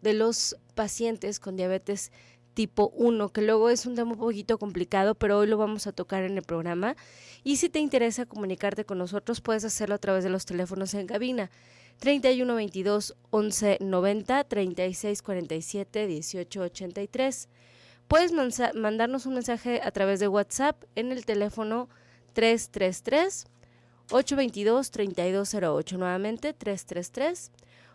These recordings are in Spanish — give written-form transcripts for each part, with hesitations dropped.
de los pacientes con diabetes tipo 1, que luego es un tema un poquito complicado, pero hoy lo vamos a tocar en el programa. Y si te interesa comunicarte con nosotros, puedes hacerlo a través de los teléfonos en cabina: 31 22 11 90, 36 47 18 83. Puedes mandarnos un mensaje a través de WhatsApp en el teléfono 333 822 3208, nuevamente 333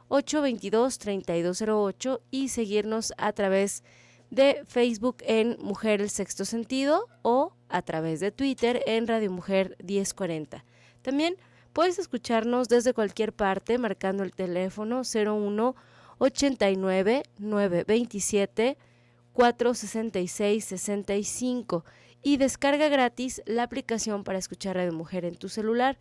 822 3208, y seguirnos a través de Facebook en Mujer el Sexto Sentido o a través de Twitter en Radio Mujer 1040. También puedes escucharnos desde cualquier parte marcando el teléfono 01 89 927 466 65 y descarga gratis la aplicación para escuchar Radio Mujer en tu celular.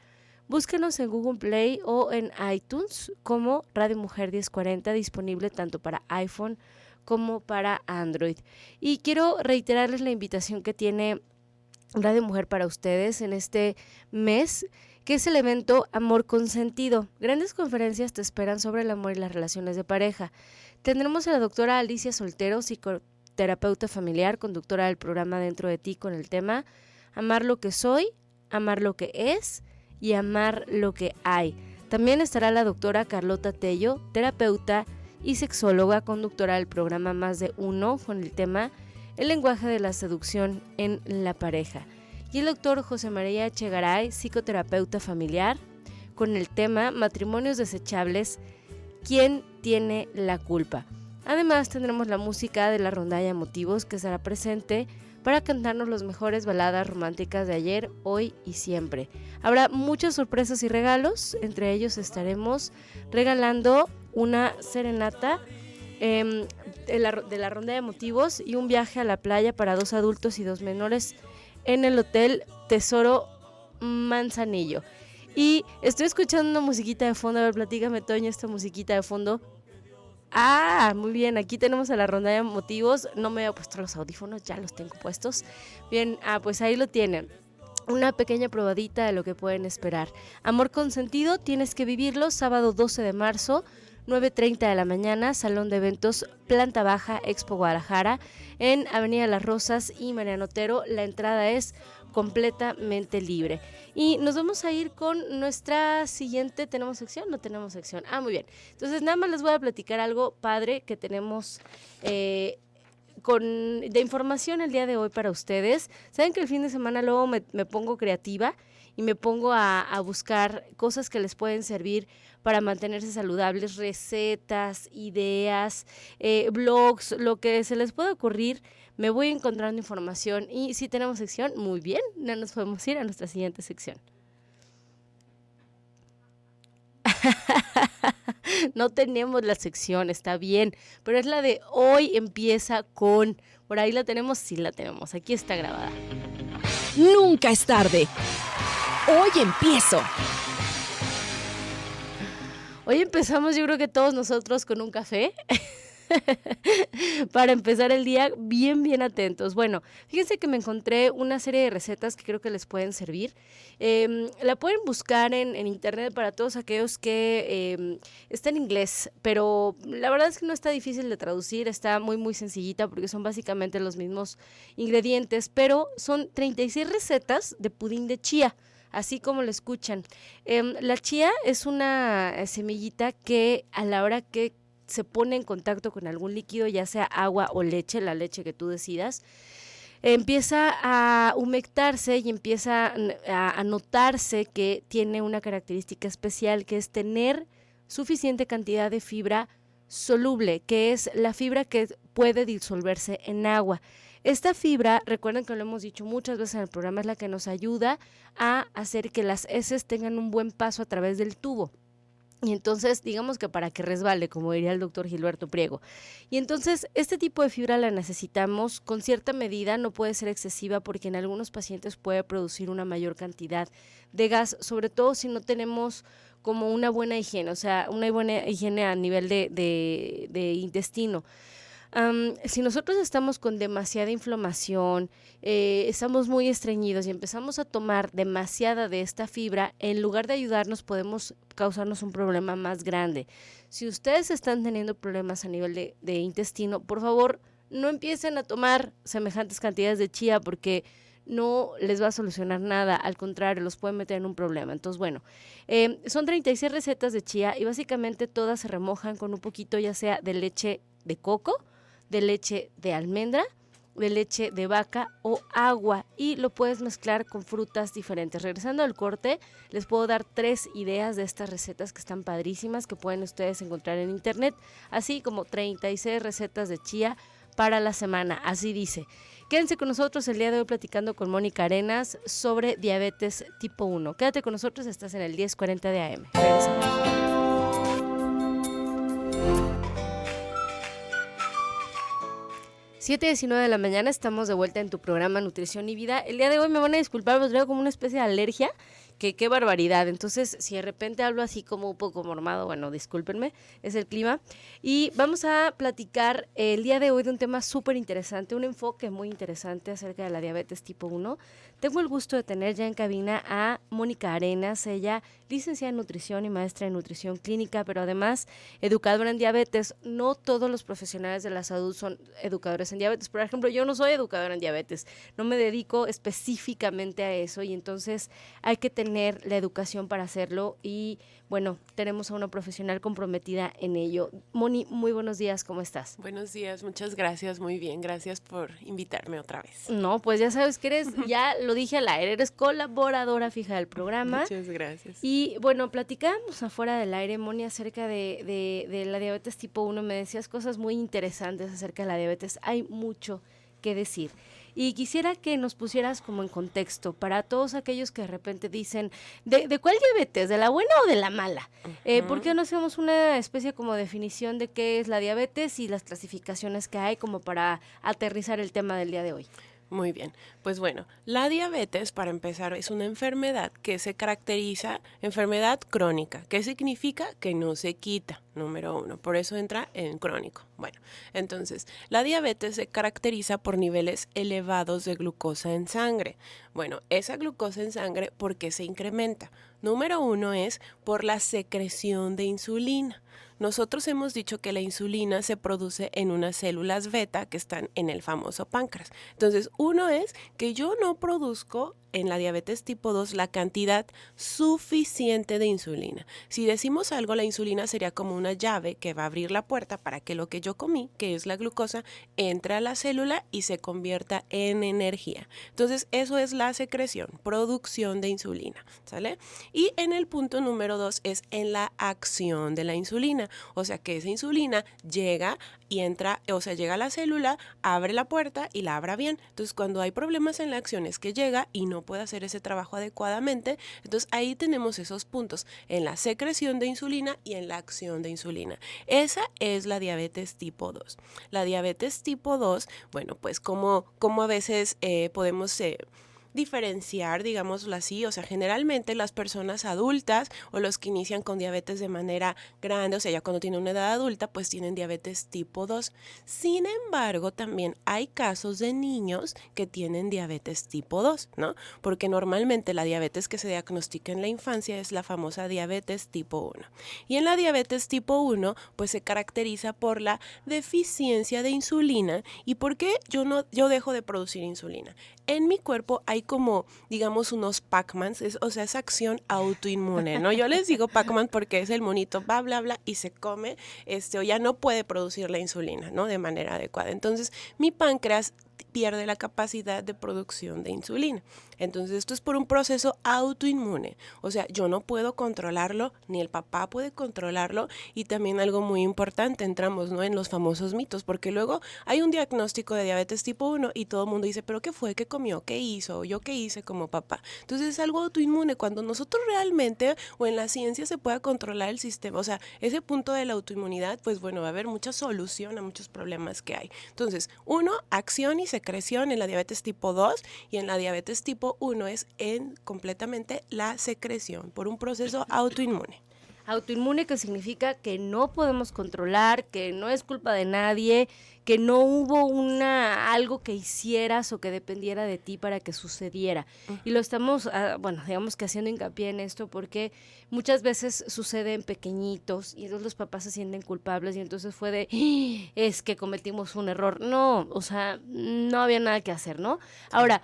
Búscanos en Google Play o en iTunes como Radio Mujer 1040, disponible tanto para iPhone como para Android. Y quiero reiterarles la invitación que tiene Radio Mujer para ustedes en este mes, que es el evento Amor con Sentido. Grandes conferencias te esperan sobre el amor y las relaciones de pareja. Tendremos a la doctora Alicia Soltero, psicoterapeuta familiar, conductora del programa Dentro de Ti, con el tema Amar lo que soy, amar lo que es y amar lo que hay. También estará la doctora Carlota Tello, terapeuta y sexóloga, conductora del programa Más de Uno, con el tema El lenguaje de la seducción en la pareja. Y el doctor José María Echegaray, psicoterapeuta familiar, con el tema Matrimonios desechables, ¿quién tiene la culpa? Además tendremos la música de la rondalla Motivos, que estará presente para cantarnos las mejores baladas románticas de ayer, hoy y siempre. Habrá muchas sorpresas y regalos, entre ellos estaremos regalando una serenata de la ronda de motivos y un viaje a la playa para 2 adultos y 2 menores en el Hotel Tesoro Manzanillo. Y estoy escuchando una musiquita de fondo. A ver, platícame, Toño, esta musiquita de fondo. Ah, muy bien, aquí tenemos a la ronda de motivos. No me había puesto los audífonos, ya los tengo puestos. Bien, pues ahí lo tienen. Una pequeña probadita de lo que pueden esperar. Amor con Sentido, tienes que vivirlo, sábado 12 de marzo, 9:30 de la mañana, Salón de Eventos, Planta Baja, Expo Guadalajara, en Avenida Las Rosas y Mariano Otero. La entrada es completamente libre. Y nos vamos a ir con nuestra siguiente. ¿Tenemos sección? No tenemos sección. Muy bien. Entonces nada más les voy a platicar algo padre que tenemos de información el día de hoy para ustedes. Saben que el fin de semana luego me pongo creativa y me pongo a buscar cosas que les pueden servir para mantenerse saludables, recetas, ideas, blogs, lo que se les pueda ocurrir. Me voy encontrando información, y si tenemos sección, muy bien, no nos podemos ir a nuestra siguiente sección. No tenemos la sección, está bien, pero es la de hoy empieza con. Por ahí la tenemos, sí la tenemos, aquí está grabada. Nunca es tarde. Hoy empiezo. Hoy empezamos, yo creo que todos nosotros, con un café. Para empezar el día bien atentos. Bueno, fíjense que me encontré una serie de recetas que creo que les pueden servir. La pueden buscar en internet para todos aquellos que está en inglés, pero la verdad es que no está difícil de traducir, está muy sencillita porque son básicamente los mismos ingredientes, pero son 36 recetas de pudín de chía. Así como lo escuchan. La chía es una semillita que a la hora que se pone en contacto con algún líquido, ya sea agua o leche, la leche que tú decidas, empieza a humectarse y empieza a notarse que tiene una característica especial, que es tener suficiente cantidad de fibra soluble, que es la fibra que puede disolverse en agua. Esta fibra, recuerden que lo hemos dicho muchas veces en el programa, es la que nos ayuda a hacer que las heces tengan un buen paso a través del tubo. Y entonces, digamos que para que resbale, como diría el doctor Gilberto Priego. Y entonces, este tipo de fibra la necesitamos con cierta medida, no puede ser excesiva porque en algunos pacientes puede producir una mayor cantidad de gas, sobre todo si no tenemos como una buena higiene, o sea, una buena higiene a nivel de intestino. Si nosotros estamos con demasiada inflamación, estamos muy estreñidos y empezamos a tomar demasiada de esta fibra, en lugar de ayudarnos podemos causarnos un problema más grande. Si ustedes están teniendo problemas a nivel de intestino, por favor, no empiecen a tomar semejantes cantidades de chía porque no les va a solucionar nada, al contrario, los puede meter en un problema. Entonces, bueno, son 36 recetas de chía y básicamente todas se remojan con un poquito ya sea de leche de coco, de leche de almendra, de leche de vaca o agua, y lo puedes mezclar con frutas diferentes. Regresando al corte, les puedo dar 3 ideas de estas recetas que están padrísimas, que pueden ustedes encontrar en internet, así como 36 recetas de chía para la semana, así dice. Quédense con nosotros el día de hoy platicando con Mónica Arenas sobre diabetes tipo 1. Quédate con nosotros, estás en el 1040 de AM. Regresamos. 7:19 de la mañana, estamos de vuelta en tu programa Nutrición y Vida. El día de hoy me van a disculpar, pues traigo como una especie de alergia, que qué barbaridad. Entonces, si de repente hablo así como un poco mormado, bueno, discúlpenme, es el clima. Y vamos a platicar el día de hoy de un tema súper interesante, un enfoque muy interesante acerca de la diabetes tipo 1. Tengo el gusto de tener ya en cabina a Mónica Arenas, ella licenciada en nutrición y maestra en nutrición clínica, pero además educadora en diabetes. No todos los profesionales de la salud son educadores en diabetes. Por ejemplo, yo no soy educadora en diabetes, no me dedico específicamente a eso y entonces hay que tener la educación para hacerlo y bueno, tenemos a una profesional comprometida en ello. Moni, muy buenos días, ¿cómo estás? Buenos días, muchas gracias, muy bien, gracias por invitarme otra vez. No, pues ya sabes que eres, ya lo dije al aire, eres colaboradora fija del programa. Muchas gracias. Y bueno, platicábamos afuera del aire, Moni, acerca de la diabetes tipo 1, me decías cosas muy interesantes acerca de la diabetes, hay mucho que decir. Y quisiera que nos pusieras como en contexto para todos aquellos que de repente dicen, ¿de cuál diabetes? ¿De la buena o de la mala? ¿Por qué no hacemos una especie como definición de qué es la diabetes y las clasificaciones que hay como para aterrizar el tema del día de hoy? Muy bien, pues bueno, la diabetes, para empezar, es una enfermedad que se caracteriza, enfermedad crónica. ¿Qué significa? Que no se quita, número 1, por eso entra en crónico. Bueno, entonces, la diabetes se caracteriza por niveles elevados de glucosa en sangre. Bueno, esa glucosa en sangre, ¿por qué se incrementa? Número 1 es por la secreción de insulina. Nosotros hemos dicho que la insulina se produce en unas células beta que están en el famoso páncreas. Entonces, uno es que yo no produzco en la diabetes tipo 2 la cantidad suficiente de insulina. Si decimos algo, la insulina sería como una llave que va a abrir la puerta para que lo que yo comí, que es la glucosa, entre a la célula y se convierta en energía. Entonces, eso es la secreción, producción de insulina, ¿sale? Y en el punto número 2 es en la acción de la insulina, o sea que esa insulina llega y entra, o sea, llega a la célula, abre la puerta y la abra bien. Entonces, cuando hay problemas en la acción es que llega y no puede hacer ese trabajo adecuadamente. Entonces, ahí tenemos esos puntos, en la secreción de insulina y en la acción de insulina. Esa es la diabetes tipo 2. La diabetes tipo 2, bueno, pues como a veces podemos diferenciar, digámoslo así, o sea, generalmente las personas adultas o los que inician con diabetes de manera grande, o sea, ya cuando tienen una edad adulta, pues tienen diabetes tipo 2. Sin embargo, también hay casos de niños que tienen diabetes tipo 2, ¿no? Porque normalmente la diabetes que se diagnostica en la infancia es la famosa diabetes tipo 1. Y en la diabetes tipo 1, pues se caracteriza por la deficiencia de insulina. ¿Y por qué yo dejo de producir insulina? En mi cuerpo hay como, digamos, unos Pac-Mans, o sea, esa acción autoinmune, ¿no? Yo les digo Pac-Man porque es el monito, bla, bla, bla, y se come, o ya no puede producir la insulina, ¿no? De manera adecuada. Entonces, mi páncreas pierde la capacidad de producción de insulina. Entonces, esto es por un proceso autoinmune. O sea, yo no puedo controlarlo, ni el papá puede controlarlo. Y también algo muy importante, entramos, ¿no?, en los famosos mitos, porque luego hay un diagnóstico de diabetes tipo 1 y todo el mundo dice, ¿pero qué fue? ¿Qué comió? ¿Qué hizo? ¿Yo qué hice como papá? Entonces, es algo autoinmune. Cuando nosotros realmente, o en la ciencia se pueda controlar el sistema, o sea, ese punto de la autoinmunidad, pues bueno, va a haber mucha solución a muchos problemas que hay. Entonces, 1, acción y secreción en la diabetes tipo 2, y en la diabetes tipo 1 es en completamente la secreción por un proceso autoinmune. Autoinmune, que significa que no podemos controlar, que no es culpa de nadie, que no hubo algo que hicieras o que dependiera de ti para que sucediera. Y lo estamos, digamos que haciendo hincapié en esto porque muchas veces sucede en pequeñitos y entonces los papás se sienten culpables y entonces fue de, es que cometimos un error. No, o sea, no había nada que hacer, ¿no? Ahora,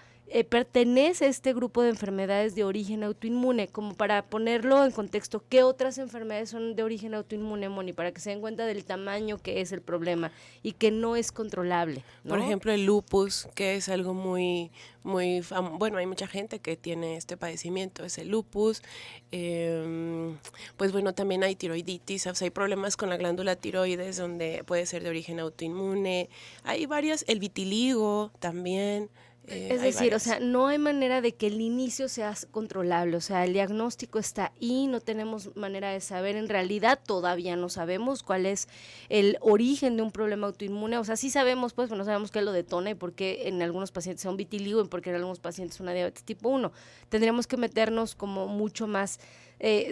pertenece a este grupo de enfermedades de origen autoinmune, como para ponerlo en contexto, ¿qué otras enfermedades son de origen autoinmune, Moni? Para que se den cuenta del tamaño que es el problema y que no es controlable, ¿no? Por ejemplo, el lupus, que es algo muy bueno, hay mucha gente que tiene este padecimiento, es el lupus. Pues bueno, también hay tiroiditis, o sea, hay problemas con la glándula tiroides donde puede ser de origen autoinmune. Hay varias, el vitiligo también. Es decir, o sea, no hay manera de que el inicio sea controlable, o sea, el diagnóstico está ahí, no tenemos manera de saber, en realidad todavía no sabemos cuál es el origen de un problema autoinmune, o sea, sí sabemos, pues, pero no sabemos qué lo detona y por qué en algunos pacientes son vitiligo y por qué en algunos pacientes una diabetes tipo 1. Tendríamos que meternos como mucho más.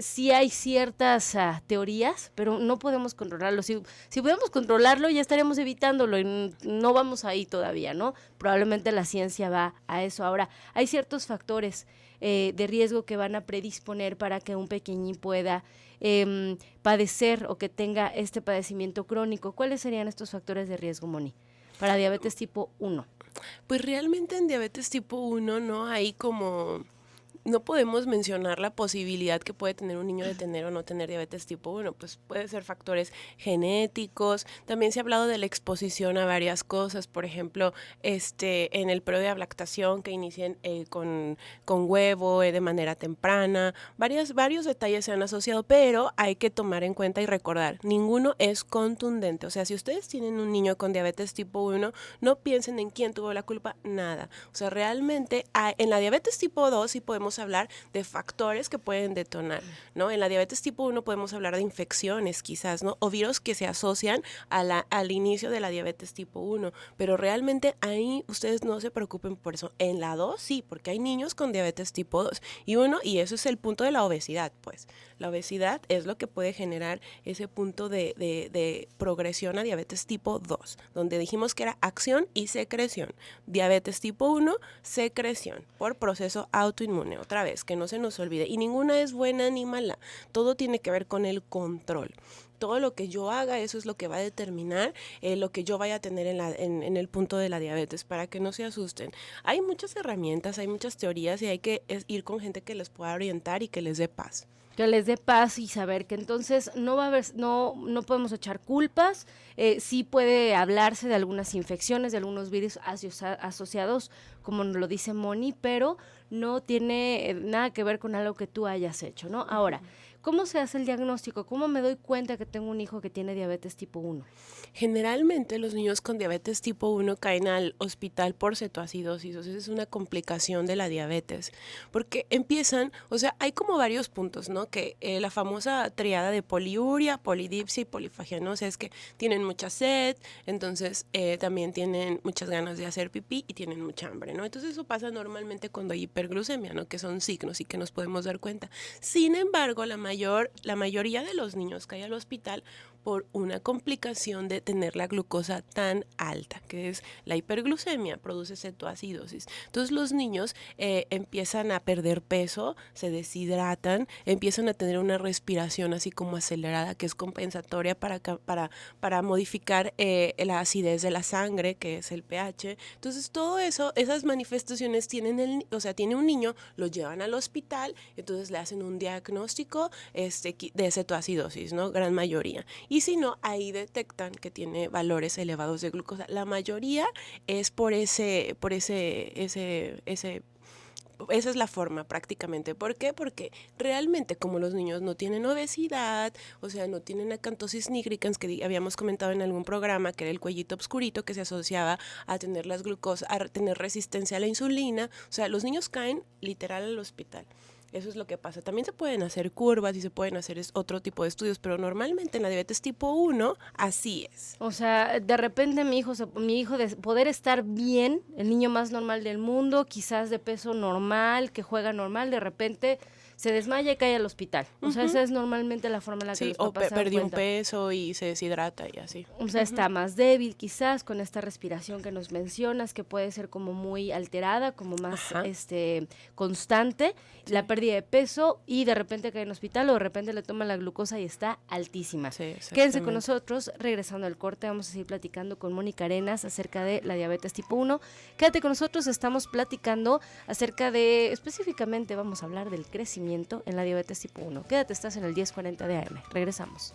Sí hay ciertas teorías, pero no podemos controlarlo. Si pudiéramos controlarlo, ya estaríamos evitándolo y no vamos ahí todavía, ¿no? Probablemente la ciencia va a eso. Ahora, hay ciertos factores de riesgo que van a predisponer para que un pequeñín pueda padecer o que tenga este padecimiento crónico. ¿Cuáles serían estos factores de riesgo, Moni, para diabetes tipo 1? Pues realmente en diabetes tipo 1 no hay como... No podemos mencionar la posibilidad que puede tener un niño de tener o no tener diabetes tipo 1, pues puede ser factores genéticos. También se ha hablado de la exposición a varias cosas, por ejemplo, en el periodo de lactación que inicien con huevo de manera temprana. Varios detalles se han asociado, pero hay que tomar en cuenta y recordar, ninguno es contundente. O sea, si ustedes tienen un niño con diabetes tipo 1, no piensen en quién tuvo la culpa, nada. O sea, realmente en la diabetes tipo 2 sí podemos hablar de factores que pueden detonar, ¿no? En la diabetes tipo 1 podemos hablar de infecciones quizás, ¿no? O virus que se asocian al inicio de la diabetes tipo 1, pero realmente ahí ustedes no se preocupen por eso. En la 2 sí, porque hay niños con diabetes tipo 2 y eso es el punto de la obesidad, pues. La obesidad es lo que puede generar ese punto de progresión a diabetes tipo 2, donde dijimos que era acción y secreción. Diabetes tipo 1, secreción por proceso autoinmune. Otra vez, que no se nos olvide. Y ninguna es buena ni mala. Todo tiene que ver con el control. Todo lo que yo haga, eso es lo que va a determinar lo que yo vaya a tener en el punto de la diabetes, para que no se asusten. Hay muchas herramientas, hay muchas teorías y hay que ir con gente que les pueda orientar y que les dé paz. Que les dé paz y saber que entonces no podemos echar culpas, sí puede hablarse de algunas infecciones, de algunos virus asociados, como nos lo dice Moni, pero no tiene nada que ver con algo que tú hayas hecho, ¿no? Ahora, ¿cómo se hace el diagnóstico? ¿Cómo me doy cuenta que tengo un hijo que tiene diabetes tipo 1? Generalmente los niños con diabetes tipo 1 caen al hospital por cetoacidosis, o sea, es una complicación de la diabetes, porque empiezan, o sea, hay como varios puntos, ¿no? Que la famosa triada de poliuria, polidipsia y polifagianosia es que tienen mucha sed, entonces también tienen muchas ganas de hacer pipí y tienen mucha hambre, ¿no? Entonces eso pasa normalmente cuando hay hiperglucemia, ¿no? Que son signos y que nos podemos dar cuenta. Sin embargo, la mayoría de los niños caen al hospital por una complicación de tener la glucosa tan alta, que es la hiperglucemia, produce cetoacidosis. Entonces los niños empiezan a perder peso, se deshidratan, empiezan a tener una respiración así como acelerada, que es compensatoria para modificar la acidez de la sangre, que es el pH. Entonces todo eso, esas manifestaciones tiene un niño, lo llevan al hospital, entonces le hacen un diagnóstico de cetoacidosis, ¿no? Gran mayoría. Y si no, ahí detectan que tiene valores elevados de glucosa. La mayoría es esa es la forma prácticamente. ¿Por qué? Porque realmente como los niños no tienen obesidad, o sea, no tienen acantosis nigricans, que habíamos comentado en algún programa, que era el cuellito obscurito que se asociaba a tener las glucosas, a tener resistencia a la insulina, o sea, los niños caen literal al hospital. Eso es lo que pasa. También se pueden hacer curvas y se pueden hacer otro tipo de estudios, pero normalmente en la diabetes tipo 1 así es. O sea, de repente mi hijo de poder estar bien, el niño más normal del mundo, quizás de peso normal, que juega normal, de repente se desmaya y cae al hospital. O sea, esa es normalmente la forma en la que Sí, los o papás se dan perdió un cuenta. peso y se deshidrata y así. O sea, está más débil quizás con esta respiración que nos mencionas, que puede ser como muy alterada, como más Ajá. constante, Sí. la pérdida de peso y de repente cae en hospital o de repente le toman la glucosa y está altísima. Sí, Quédense con exactamente. nosotros, regresando al corte, vamos a seguir platicando con Mónica Arenas acerca de la diabetes tipo 1. Quédate con nosotros, estamos platicando acerca de, específicamente vamos a hablar del crecimiento en la diabetes tipo 1. Quédate, estás en el 1040 de AM, regresamos.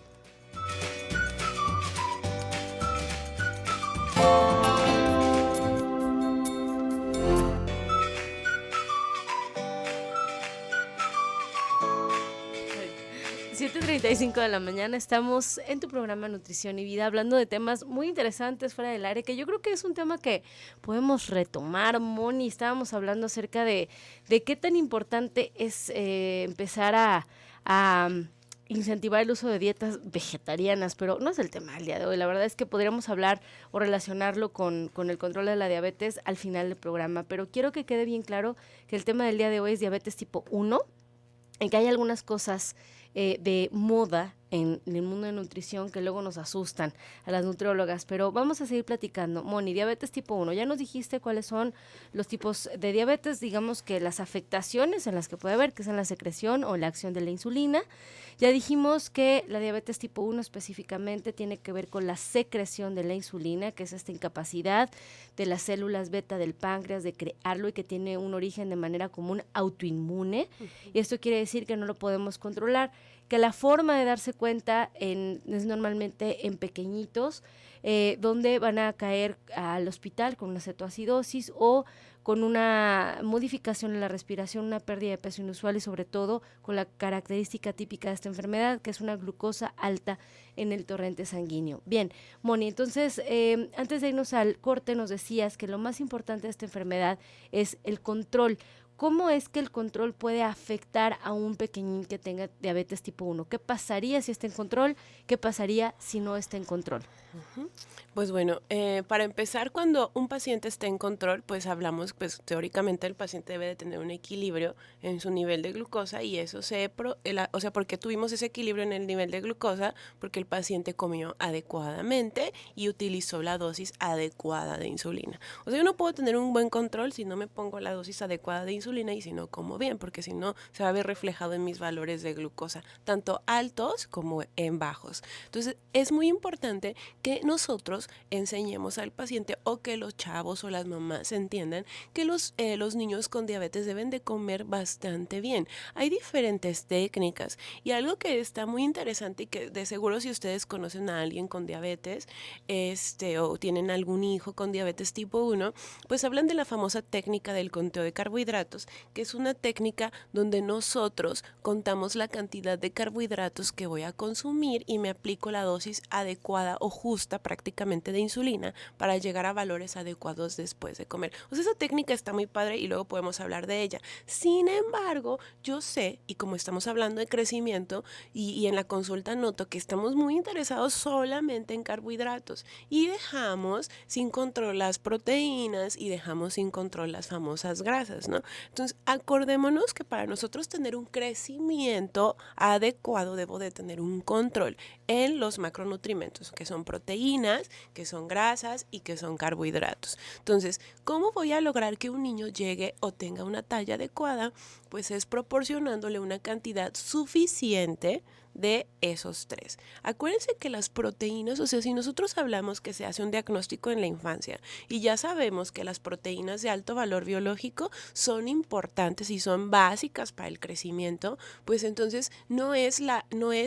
Sí. 7:35 de la mañana, estamos en tu programa Nutrición y Vida hablando de temas muy interesantes fuera del área, que yo creo que es un tema que podemos retomar, Moni. Estábamos hablando acerca de qué tan importante es empezar a incentivar el uso de dietas vegetarianas, pero no es el tema del día de hoy. La verdad es que podríamos hablar o relacionarlo con el control de la diabetes al final del programa, pero quiero que quede bien claro que el tema del día de hoy es diabetes tipo 1, en que hay algunas cosas de moda en el mundo de nutrición que luego nos asustan a las nutriólogas, pero vamos a seguir platicando. Moni, diabetes tipo 1, ya nos dijiste cuáles son los tipos de diabetes, digamos que las afectaciones en las que puede haber, que es en la secreción o la acción de la insulina. Ya dijimos que la diabetes tipo 1 específicamente tiene que ver con la secreción de la insulina, que es esta incapacidad de las células beta del páncreas de crearlo y que tiene un origen de manera común autoinmune. Y esto quiere decir que no lo podemos controlar, que la forma de darse cuenta es normalmente en pequeñitos, donde van a caer al hospital con una cetoacidosis o con una modificación en la respiración, una pérdida de peso inusual y sobre todo con la característica típica de esta enfermedad, que es una glucosa alta en el torrente sanguíneo. Bien, Moni, entonces, antes de irnos al corte nos decías que lo más importante de esta enfermedad es el control. ¿Cómo es que el control puede afectar a un pequeñín que tenga diabetes tipo 1? ¿Qué pasaría si está en control? ¿Qué pasaría si no está en control? Pues bueno, para empezar, cuando un paciente está en control, pues hablamos, pues teóricamente el paciente debe de tener un equilibrio en su nivel de glucosa y eso o sea, porque tuvimos ese equilibrio en el nivel de glucosa, porque el paciente comió adecuadamente y utilizó la dosis adecuada de insulina. O sea, yo no puedo tener un buen control si no me pongo la dosis adecuada de insulina y si no como bien, porque si no se va a ver reflejado en mis valores de glucosa, tanto altos como en bajos. Entonces, es muy importante que nosotros enseñemos al paciente o que los chavos o las mamás entiendan que los niños con diabetes deben de comer bastante bien. Hay diferentes técnicas y algo que está muy interesante y que de seguro si ustedes conocen a alguien con diabetes o tienen algún hijo con diabetes tipo 1, pues hablan de la famosa técnica del conteo de carbohidratos, que es una técnica donde nosotros contamos la cantidad de carbohidratos que voy a consumir y me aplico la dosis adecuada o justa prácticamente de insulina para llegar a valores adecuados después de comer. O sea, esa técnica está muy padre y luego podemos hablar de ella. Sin embargo, yo sé, y como estamos hablando de crecimiento y en la consulta noto que estamos muy interesados solamente en carbohidratos y dejamos sin control las proteínas y dejamos sin control las famosas grasas, ¿no? Entonces, acordémonos que para nosotros tener un crecimiento adecuado debo de tener un control en los macronutrientes, que son proteínas, que son grasas y que son carbohidratos. Entonces, ¿cómo voy a lograr que un niño llegue o tenga una talla adecuada? Pues es proporcionándole una cantidad suficiente de esos tres. Acuérdense que las proteínas, o sea, si nosotros hablamos que se hace un diagnóstico en la infancia y ya sabemos que las proteínas de alto valor biológico son importantes y son básicas para el crecimiento, pues entonces no es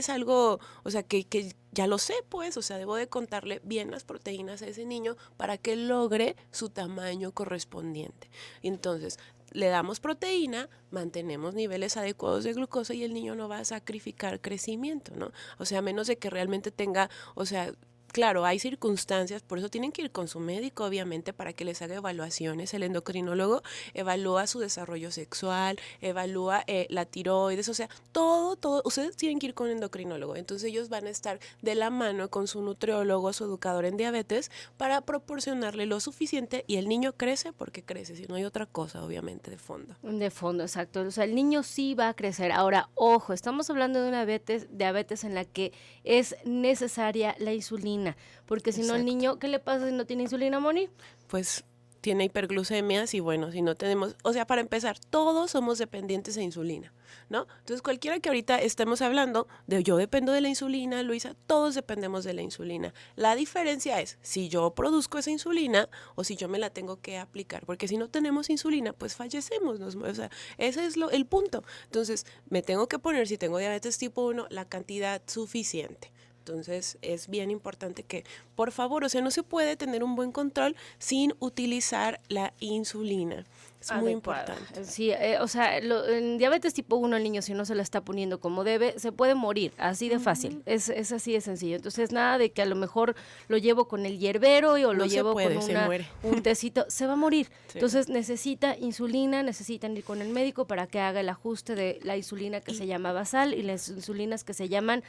algo, o sea, que ya lo sé, pues, o sea, debo de contarle bien las proteínas a ese niño para que logre su tamaño correspondiente. Entonces, le damos proteína, mantenemos niveles adecuados de glucosa y el niño no va a sacrificar crecimiento, ¿no? O sea, a menos de que realmente tenga, o sea, claro, hay circunstancias, por eso tienen que ir con su médico, obviamente, para que les haga evaluaciones. El endocrinólogo evalúa su desarrollo sexual, evalúa la tiroides, o sea, todo, ustedes tienen que ir con un endocrinólogo. Entonces ellos van a estar de la mano con su nutriólogo, su educador en diabetes, para proporcionarle lo suficiente y el niño crece porque crece, si no hay otra cosa, obviamente, de fondo. De fondo, exacto. O sea, el niño sí va a crecer. Ahora, ojo, estamos hablando de una diabetes en la que es necesaria la insulina, porque si no el Exacto. niño, ¿qué le pasa si no tiene insulina, Moni? Pues tiene hiperglucemias y bueno, si no tenemos, o sea, para empezar, todos somos dependientes de insulina, ¿no? Entonces, cualquiera que ahorita estemos hablando de yo dependo de la insulina, Luisa, todos dependemos de la insulina. La diferencia es si yo produzco esa insulina o si yo me la tengo que aplicar, porque si no tenemos insulina, pues fallecemos, o sea, ese es el punto. Entonces, me tengo que poner, si tengo diabetes tipo 1, la cantidad suficiente. Entonces es bien importante que, por favor, o sea, no se puede tener un buen control sin utilizar la insulina. Es muy Adecuada. importante. Sí, o sea, en diabetes tipo 1 el niño si no se la está poniendo como debe, se puede morir, así de fácil, es así de sencillo. Entonces nada de que a lo mejor lo llevo con el hierbero o lo No se llevo puede, con se muere. un tecito, se va a morir. Sí. Entonces necesita insulina, necesitan ir con el médico para que haga el ajuste de la insulina que se llama basal y las insulinas que se llaman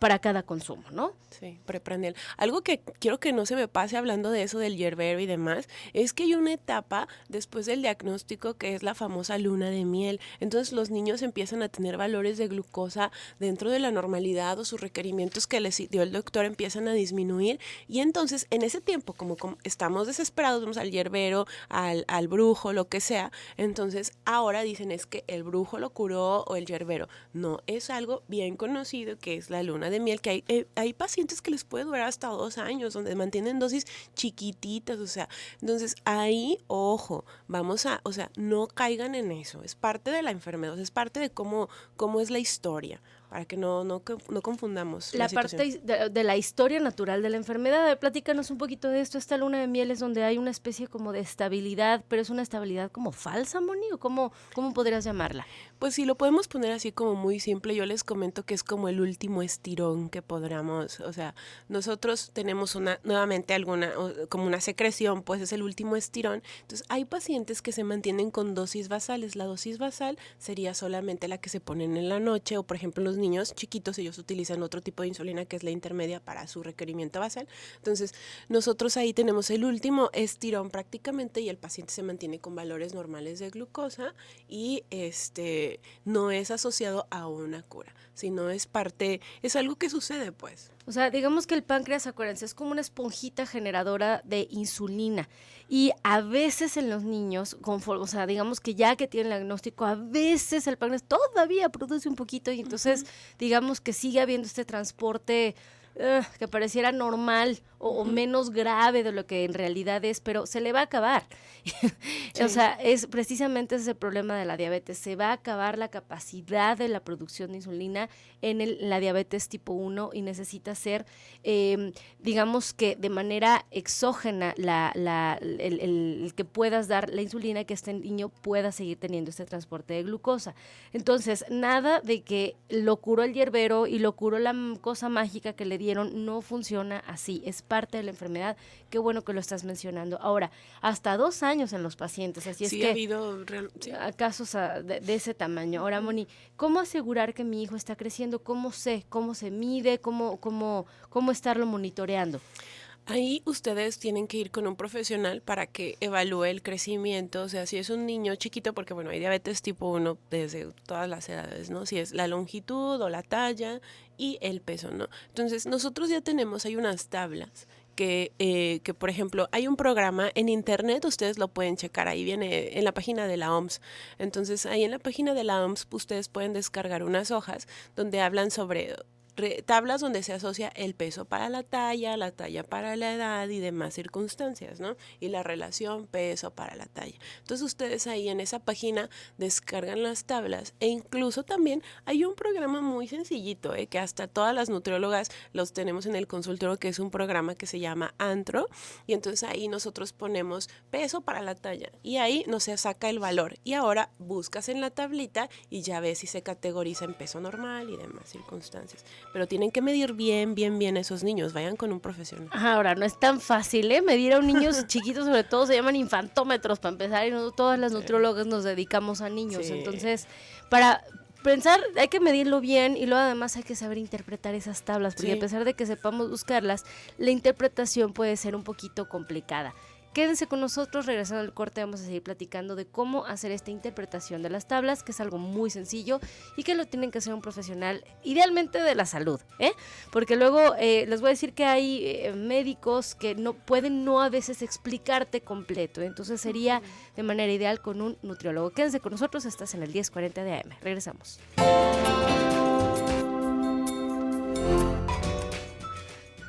para cada consumo, ¿no? Sí, preprandial. Algo que quiero que no se me pase hablando de eso del hierbero y demás, es que hay una etapa después del diagnóstico que es la famosa luna de miel. Entonces los niños empiezan a tener valores de glucosa dentro de la normalidad o sus requerimientos que les dio el doctor empiezan a disminuir y entonces en ese tiempo como estamos desesperados, vamos al hierbero, al brujo, lo que sea, entonces ahora dicen es que el brujo lo curó o el hierbero. No, es algo bien conocido que es la luna de miel, que hay pacientes que les puede durar hasta 2 años, donde mantienen dosis chiquititas, o sea, entonces ahí, ojo, o sea, no caigan en eso, es parte de la enfermedad, es parte de cómo es la historia, para que no confundamos La situación. parte de la historia natural de la enfermedad. Platícanos un poquito de esto. Esta luna de miel es donde hay una especie como de estabilidad, pero es una estabilidad como falsa, Moni, o cómo podrías llamarla. Pues si lo podemos poner así como muy simple, yo les comento que es como el último estirón que podamos, o sea, nosotros tenemos nuevamente como una secreción, pues es el último estirón. Entonces hay pacientes que se mantienen con dosis basales. La dosis basal sería solamente la que se ponen en la noche o por ejemplo los niños chiquitos, ellos utilizan otro tipo de insulina que es la intermedia para su requerimiento basal. Entonces nosotros ahí tenemos el último estirón prácticamente y el paciente se mantiene con valores normales de glucosa y no es asociado a una cura, sino es algo que sucede pues. O sea, digamos que el páncreas, acuérdense, es como una esponjita generadora de insulina y a veces en los niños, o sea, digamos que ya que tienen el diagnóstico, a veces el páncreas todavía produce un poquito y entonces digamos que sigue habiendo este transporte que pareciera normal o menos grave de lo que en realidad es, pero se le va a acabar. Sí. O sea, es precisamente ese problema de la diabetes. Se va a acabar la capacidad de la producción de insulina en la diabetes tipo 1 y necesita ser, digamos que de manera exógena el que puedas dar la insulina, que este niño pueda seguir teniendo este transporte de glucosa. Entonces, nada de que lo curó el hierbero y lo curó la cosa mágica que le dieron, no funciona así, es parte de la enfermedad. Qué bueno que lo estás mencionando. Ahora, hasta 2 años en los pacientes, así sí, es que ha habido casos de ese tamaño. Ahora, Moni, ¿cómo asegurar que mi hijo está creciendo? ¿Cómo se mide? ¿Cómo estarlo monitoreando? Ahí ustedes tienen que ir con un profesional para que evalúe el crecimiento, o sea, si es un niño chiquito, porque bueno, hay diabetes tipo 1 desde todas las edades, ¿no? Si es la longitud o la talla y el peso, ¿no? Entonces, nosotros ya hay unas tablas que por ejemplo, hay un programa en internet, ustedes lo pueden checar, ahí viene en la página de la OMS. Entonces, ahí en la página de la OMS, ustedes pueden descargar unas hojas donde hablan sobre tablas donde se asocia el peso para la talla para la edad y demás circunstancias, ¿no? Y la relación peso para la talla. Entonces ustedes ahí en esa página descargan las tablas e incluso también hay un programa muy sencillito, que hasta todas las nutriólogas los tenemos en el consultorio, que es un programa que se llama Antro, y entonces ahí nosotros ponemos peso para la talla y ahí nos saca el valor y ahora buscas en la tablita y ya ves si se categoriza en peso normal y demás circunstancias. pero tienen que medir bien, bien, bien a esos niños, vayan con un profesional. Ahora, no es tan fácil, ¿eh? Medir a un niño chiquito, sobre todo se llaman infantómetros para empezar, y no todas las nutriólogas nos dedicamos a niños. Sí. Entonces, para pensar hay que medirlo bien y luego además hay que saber interpretar esas tablas, porque Sí. a pesar de que sepamos buscarlas, la interpretación puede ser un poquito complicada. Quédense con nosotros, regresando al corte vamos a seguir platicando de cómo hacer esta interpretación de las tablas, que es algo muy sencillo y que lo tienen que hacer un profesional, idealmente de la salud, ¿eh? Porque luego les voy a decir que hay médicos que no pueden a veces explicarte completo, entonces sería de manera ideal con un nutriólogo. Quédense con nosotros, estás en el 1040 de AM, regresamos.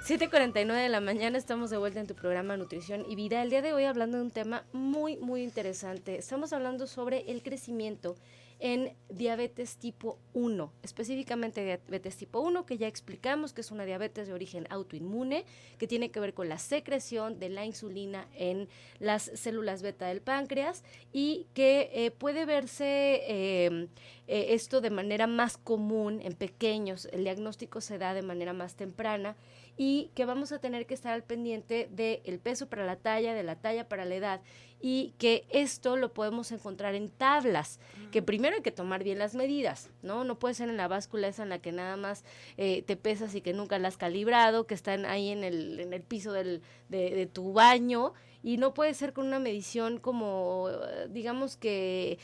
7:49 de la mañana, estamos de vuelta en tu programa Nutrición y Vida. El día de hoy hablando de un tema muy, muy interesante. Estamos hablando sobre el crecimiento en diabetes tipo 1, específicamente diabetes tipo 1, que ya explicamos que es una diabetes de origen autoinmune, que tiene que ver con la secreción de la insulina en las células beta del páncreas y que puede verse esto de manera más común en pequeños. El diagnóstico se da de manera más temprana y que vamos a tener que estar al pendiente del peso para la talla, de la talla para la edad, y que esto lo podemos encontrar en tablas, que primero hay que tomar bien las medidas, ¿no? No puede ser en la báscula esa en la que nada más te pesas y que nunca la has calibrado, que están ahí en el piso de tu baño, y no puede ser con una medición como, digamos que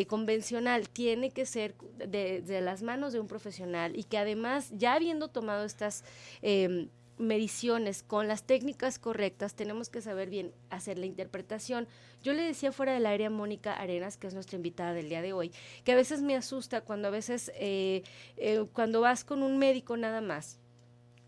convencional, tiene que ser de las manos de un profesional, y que además, ya habiendo tomado estas mediciones con las técnicas correctas, tenemos que saber bien hacer la interpretación. Yo le decía fuera del aire a Mónica Arenas, que es nuestra invitada del día de hoy, que a veces me asusta cuando cuando vas con un médico nada más,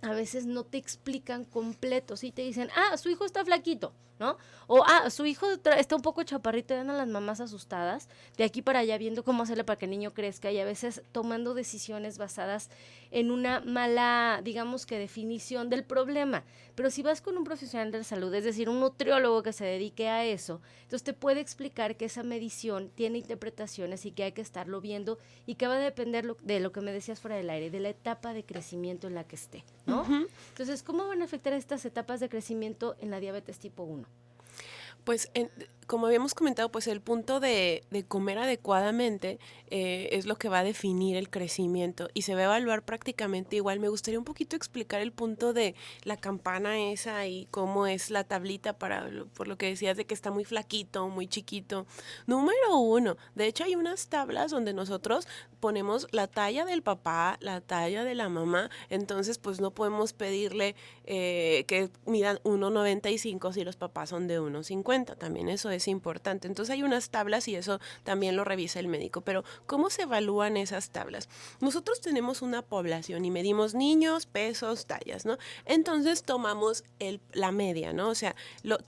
a veces no te explican completo, sí te dicen, su hijo está flaquito, ¿no? O, su hijo está un poco chaparrito, y andan las mamás asustadas, de aquí para allá viendo cómo hacerle para que el niño crezca, y a veces tomando decisiones basadas en una mala, digamos que definición del problema. Pero si vas con un profesional de la salud, es decir, un nutriólogo que se dedique a eso, entonces te puede explicar que esa medición tiene interpretaciones y que hay que estarlo viendo, y que va a depender de lo que me decías fuera del aire, de la etapa de crecimiento en la que esté, ¿no? Uh-huh. Entonces, ¿cómo van a afectar estas etapas de crecimiento en la diabetes tipo 1? Pues como habíamos comentado, pues el punto de comer adecuadamente es lo que va a definir el crecimiento y se va a evaluar prácticamente igual. Me gustaría un poquito explicar el punto de la campana esa y cómo es la tablita por lo que decías de que está muy flaquito, muy chiquito. Número 1, de hecho hay unas tablas donde nosotros ponemos la talla del papá, la talla de la mamá, entonces pues no podemos pedirle que midan 1.95 si los papás son de 1.50, también eso es importante. Entonces hay unas tablas y eso también lo revisa el médico, pero ¿cómo se evalúan esas tablas? Nosotros tenemos una población y medimos niños, pesos, tallas, ¿no? Entonces tomamos la media, ¿no? O sea,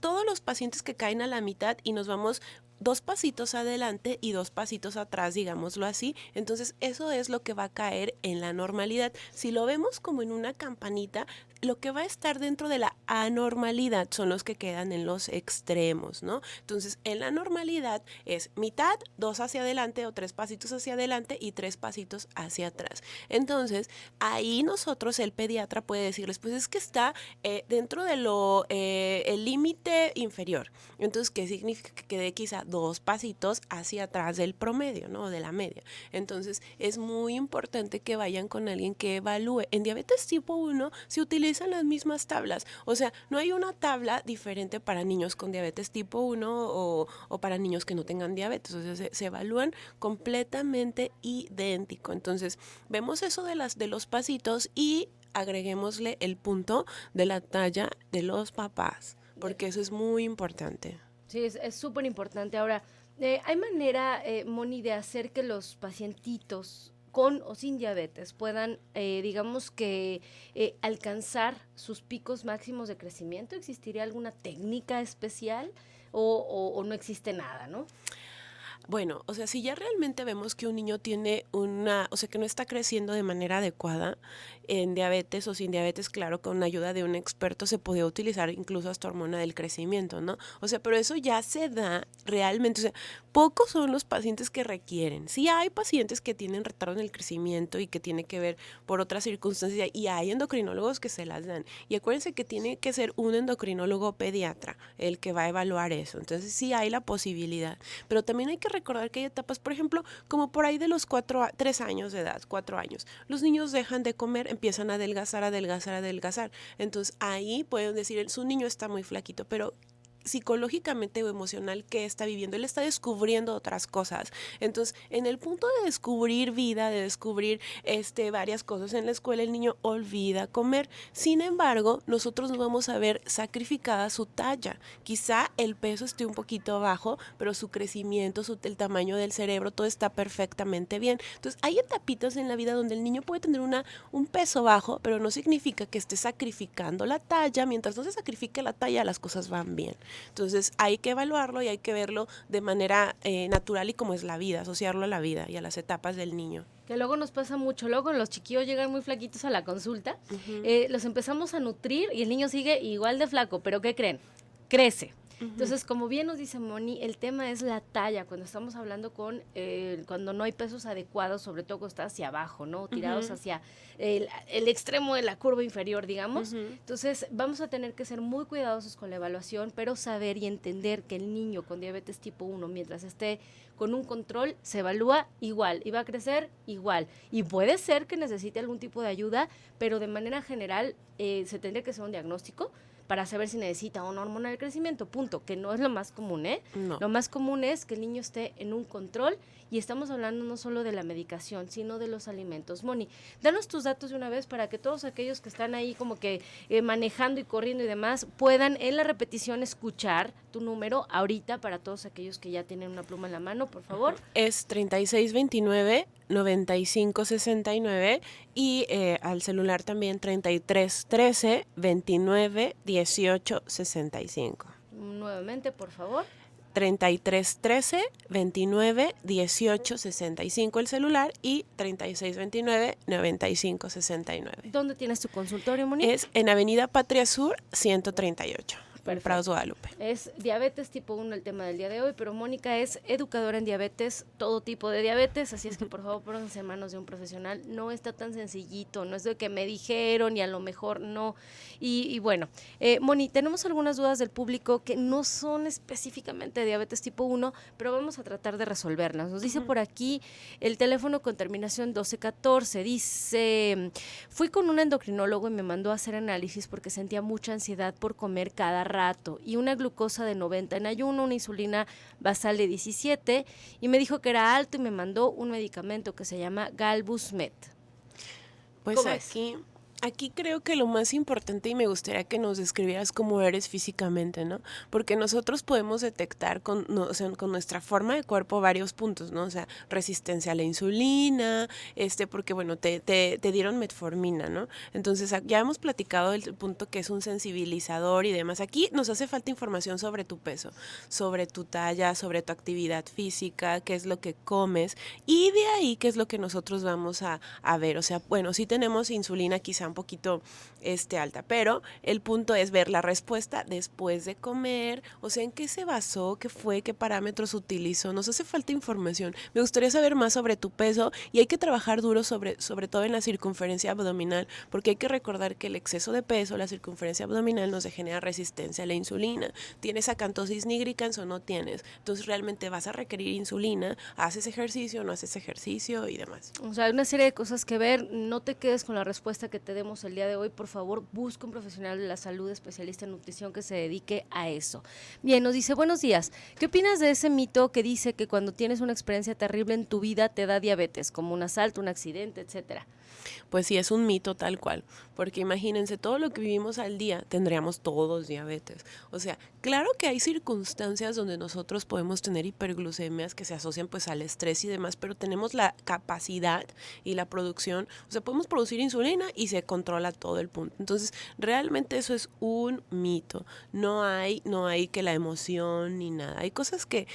todos los pacientes que caen a la mitad y nos vamos 2 pasitos adelante y 2 pasitos atrás, digámoslo así. Entonces eso es lo que va a caer en la normalidad. Si lo vemos como en una campanita, lo que va a estar dentro de la anormalidad son los que quedan en los extremos, ¿no? Entonces, en la normalidad es mitad, 2 hacia adelante o 3 pasitos hacia adelante y 3 pasitos hacia atrás. Entonces, ahí nosotros, el pediatra puede decirles, pues es que está dentro de el límite inferior. Entonces, ¿qué significa? Que quede quizá 2 pasitos hacia atrás del promedio, ¿no? De la media. Entonces, es muy importante que vayan con alguien que evalúe. En diabetes tipo 1 se utilizan las mismas tablas, o sea, no hay una tabla diferente para niños con diabetes tipo 1 o para niños que no tengan diabetes, o sea, se evalúan completamente idéntico. Entonces, vemos eso de los pasitos y agreguémosle el punto de la talla de los papás, porque eso es muy importante. Sí, es súper importante. Ahora, ¿hay manera, Moni, de hacer que los pacientitos con o sin diabetes puedan, digamos que, alcanzar sus picos máximos de crecimiento? ¿Existiría alguna técnica especial o no existe nada, no? Bueno, o sea, si ya realmente vemos que un niño tiene o sea, que no está creciendo de manera adecuada en diabetes o sin diabetes, claro, con ayuda de un experto se puede utilizar incluso hasta hormona del crecimiento, ¿no? O sea, pero eso ya se da realmente, o sea, pocos son los pacientes que requieren. Sí hay pacientes que tienen retardo en el crecimiento y que tiene que ver por otras circunstancias y hay endocrinólogos que se las dan. Y acuérdense que tiene que ser un endocrinólogo pediatra el que va a evaluar eso. Entonces sí hay la posibilidad. Pero también hay que recordar que hay etapas, por ejemplo, como por ahí de los 3 años de edad, 4 años. Los niños dejan de comer, empiezan a adelgazar. Entonces ahí pueden decir, su niño está muy flaquito, pero psicológicamente o emocional que está viviendo, él está descubriendo otras cosas. Entonces, en el punto de descubrir vida, de descubrir varias cosas en la escuela, el niño olvida comer. Sin embargo, nosotros no vamos a ver sacrificada su talla. Quizá el peso esté un poquito bajo, pero su crecimiento, el tamaño del cerebro, todo está perfectamente bien. Entonces, hay etapitas en la vida donde el niño puede tener un peso bajo, pero no significa que esté sacrificando la talla. Mientras no se sacrifique la talla, las cosas van bien. Entonces hay que evaluarlo y hay que verlo de manera natural y como es la vida, asociarlo a la vida y a las etapas del niño. Que luego nos pasa mucho, luego los chiquillos llegan muy flaquitos a la consulta, los empezamos a nutrir y el niño sigue igual de flaco, pero ¿qué creen? Crece. Entonces, como bien nos dice Moni, el tema es la talla, cuando estamos hablando cuando no hay pesos adecuados, sobre todo cuando está hacia abajo, ¿no? Tirados hacia el extremo de la curva inferior, digamos. Entonces, vamos a tener que ser muy cuidadosos con la evaluación, pero saber y entender que el niño con diabetes tipo 1, mientras esté con un control, se evalúa igual y va a crecer igual. Y puede ser que necesite algún tipo de ayuda, pero de manera general se tendría que hacer un diagnóstico para saber si necesita una hormona del crecimiento, punto, que no es lo más común, ¿eh? No. Lo más común es que el niño esté en un control y estamos hablando no solo de la medicación, sino de los alimentos. Moni, danos tus datos de una vez para que todos aquellos que están ahí como que manejando y corriendo y demás puedan en la repetición escuchar tu número ahorita para todos aquellos que ya tienen una pluma en la mano, por favor. Es 3629-9569 y al celular también 3313-291865. Nuevamente, por favor. 3313-291865 el celular y 3629-9569. ¿Dónde tienes tu consultorio, Moni? Es en Avenida Patria Sur 138. Perfecto. Prados Guadalupe. Es diabetes tipo 1 el tema del día de hoy, pero Mónica es educadora en diabetes, todo tipo de diabetes, así es que por favor pónganse en manos de un profesional. No está tan sencillito, no es de que me dijeron y a lo mejor no. Y bueno, Moni, tenemos algunas dudas del público que no son específicamente de diabetes tipo 1, pero vamos a tratar de resolverlas. Nos dice por aquí el teléfono con terminación 1214, dice, fui con un endocrinólogo y me mandó a hacer análisis porque sentía mucha ansiedad por comer cada rato y una glucosa de 90 en ayuno, una insulina basal de 17 y me dijo que era alto y me mandó un medicamento que se llama Galbusmet. Pues aquí creo que lo más importante y me gustaría que nos describieras cómo eres físicamente, ¿no? Porque nosotros podemos detectar con nuestra forma de cuerpo varios puntos, ¿no? O sea, resistencia a la insulina, porque bueno, te dieron metformina, ¿no? Entonces ya hemos platicado del punto que es un sensibilizador y demás. Aquí nos hace falta información sobre tu peso, sobre tu talla, sobre tu actividad física, qué es lo que comes y de ahí qué es lo que nosotros vamos a ver. O sea, bueno, sí tenemos insulina quizá un poquito alta, pero el punto es ver la respuesta después de comer, o sea, en qué se basó, qué fue, qué parámetros utilizó. Nos hace falta información. Me gustaría saber más sobre tu peso y hay que trabajar duro sobre todo en la circunferencia abdominal, porque hay que recordar que el exceso de peso, la circunferencia abdominal nos genera resistencia a la insulina. ¿Tienes acantosis nigricans o no tienes? Entonces realmente vas a requerir insulina, haces ejercicio, no haces ejercicio y demás. O sea, hay una serie de cosas que ver, no te quedes con la respuesta que te demos el día de hoy, por favor, busca un profesional de la salud, especialista en nutrición que se dedique a eso. Bien, nos dice, buenos días, ¿qué opinas de ese mito que dice que cuando tienes una experiencia terrible en tu vida te da diabetes, como un asalto, un accidente, etcétera? Pues sí, es un mito tal cual, porque imagínense, todo lo que vivimos al día tendríamos todos diabetes. O sea, claro que hay circunstancias donde nosotros podemos tener hiperglucemias que se asocian pues al estrés y demás, pero tenemos la capacidad y la producción, o sea, podemos producir insulina y se controla todo el punto. Entonces, realmente eso es un mito. No hay que la emoción ni nada. Hay cosas que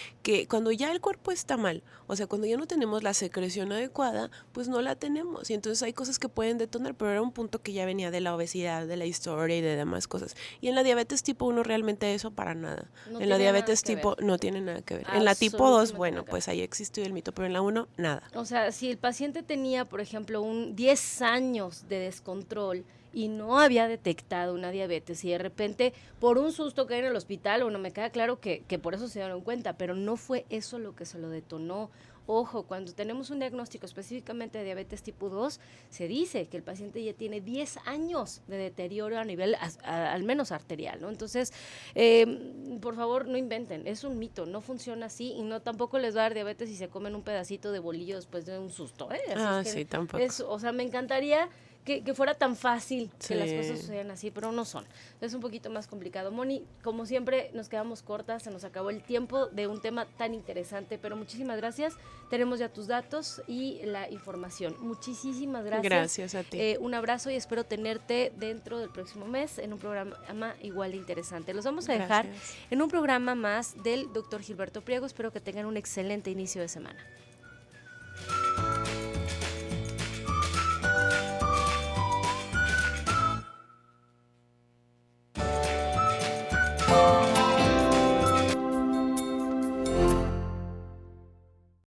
cuando ya el cuerpo está mal, o sea, cuando ya no tenemos la secreción adecuada, pues no la tenemos. Y entonces hay cosas que pueden detonar, pero era un punto que ya venía de la obesidad, de la historia y de demás cosas. Y en la diabetes tipo 1 realmente eso para nada. No En la tiene diabetes nada que tipo ver. no tiene nada que ver. En la tipo 2, Absolutamente bueno, nada que pues ver. ahí existió el mito, pero en la 1, nada. O sea, si el paciente tenía, por ejemplo, 10 años de descontrol y no había detectado una diabetes y de repente por un susto cae en el hospital, bueno, me queda claro que por eso se dieron cuenta, pero no fue eso lo que se lo detonó. Ojo, cuando tenemos un diagnóstico específicamente de diabetes tipo 2, se dice que el paciente ya tiene 10 años de deterioro a nivel al menos arterial, ¿no? Entonces, por favor, no inventen, es un mito, no funciona así y no tampoco les va a dar diabetes si se comen un pedacito de bolillo después de un susto, ¿eh? Así es que Sí, tampoco. o sea, me encantaría que fuera tan fácil que las Sí. cosas sucedan así, pero no son. Es un poquito más complicado. Moni, como siempre, nos quedamos cortas, se nos acabó el tiempo de un tema tan interesante, pero muchísimas gracias. Tenemos ya tus datos y la información. Muchísimas gracias. Gracias a ti. Un abrazo y espero tenerte dentro del próximo mes en un programa igual de interesante. Los vamos a dejar Gracias. en un programa más del doctor Gilberto Priego. Espero que tengan un excelente inicio de semana.